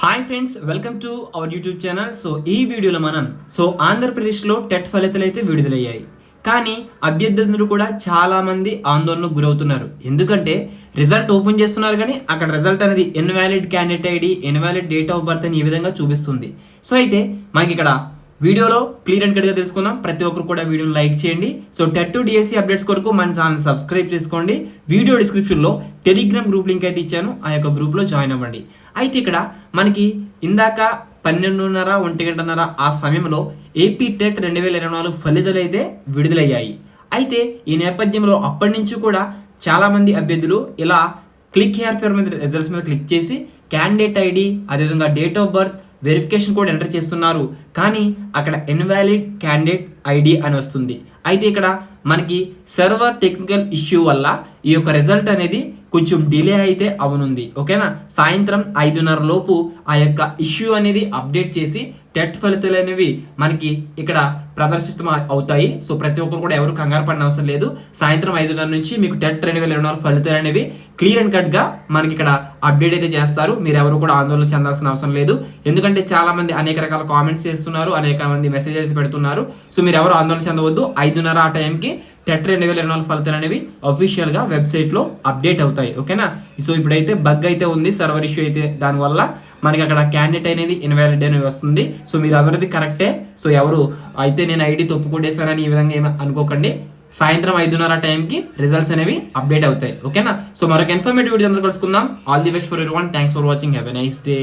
Hi friends, welcome to our YouTube channel. ఈ వీడియోలో మనం ఆంధ్రప్రదేశ్లో టెట్ ఫలితాలు అయితే విడుదలయ్యాయి. కానీ అభ్యర్థులు కూడా చాలా మంది ఆందోళనకు గురవుతున్నారు. ఎందుకంటే రిజల్ట్ ఓపెన్ చేస్తున్నారు కానీ అక్కడ రిజల్ట్ అనేది invalid candidate ID, invalid date of birth అని ఈ విధంగా చూపిస్తుంది. అయితే మనకి ఇక్కడ వీడియోలో క్లియర్ అండ్ కట్గా తెలుసుకుందాం. ప్రతి ఒక్కరు కూడా వీడియోని లైక్ చేయండి. టెట్ డిఎస్సి అప్డేట్స్ కొరకు మన ఛానల్ సబ్స్క్రైబ్ చేసుకోండి. వీడియో డిస్క్రిప్షన్లో టెలిగ్రామ్ గ్రూప్ లింక్ అయితే ఇచ్చాను, ఆ యొక్క గ్రూప్లో జాయిన్ అవ్వండి. అయితే ఇక్కడ మనకి ఇందాక 12:30, 1:30 ఆ సమయంలో ఏపీ టెట్ 2024 ఫలితాలు అయితే విడుదలయ్యాయి. అయితే ఈ నేపథ్యంలో అప్పటి నుంచి కూడా చాలామంది అభ్యర్థులు ఇలా క్లిక్ హియర్ ఫర్ మీద రిజల్ట్స్ మీద క్లిక్ చేసి క్యాండిడేట్ ఐడి, అదేవిధంగా date of birth, verification code enter చేస్తున్నారు. కానీ అక్కడ ఇన్వాలిడ్ క్యాండిడేట్ ఐడి అని వస్తుంది. అయితే ఇక్కడ మనకి సర్వర్ టెక్నికల్ ఇష్యూ వల్ల ఈ యొక్క రిజల్ట్ అనేది కొంచెం డిలే అయితే అవనుంది. ఓకేనా, సాయంత్రం 5:30 లోపు ఆ యొక్క ఇష్యూ అనేది అప్డేట్ చేసి టెట్ ఫలితాలు అనేవి మనకి ఇక్కడ ప్రదర్శితం అవుతాయి. ప్రతి ఒక్కరు కూడా ఎవరు కంగారు పడిన అవసరం లేదు. సాయంత్రం 5:30 నుంచి మీకు టెట్ 2024 ఫలితాలు అనేవి క్లియర్ అండ్ కట్ గా మనకి ఇక్కడ అప్డేట్ అయితే చేస్తారు. మీరు ఎవరు కూడా ఆందోళన చెందాల్సిన అవసరం లేదు. ఎందుకంటే చాలా మంది అనేక రకాల కామెంట్స్ చేస్తున్నారు, అనేక మంది మెసేజ్ అయితే పెడుతున్నారు. మీరు ఎవరు ఆందోళన చెందవద్దు. 5:30 ఆ టైంకి టెట్ 2024 ఫలితాలు అనేవి అఫీషియల్ గా వెబ్సైట్ లో అప్డేట్ అవుతాయి. ఓకేనా, ఇప్పుడైతే బగ్ అయితే ఉంది, సర్వర్ ఇష్యూ అయితే, దానివల్ల మనకి అక్కడ క్యాండిడేట్ అనేది ఇన్వాలిడ్ అనేది వస్తుంది. మీరు అందరిది కరెక్టే. ఎవరు అయితే నేను ఐడి తప్పు కొట్టేశానని ఈ విధంగా ఏమి అనుకోకండి. సాయంత్రం 5:30 టైంకి రిజల్ట్స్ అనేవి అప్డేట్ అవుతాయి. ఓకేనా, మరొక ఇన్ఫర్మేటివ్ వీడియో అందరూ కలుసుకుందాం. All the best for everyone. Thanks for watching. Have a nice day.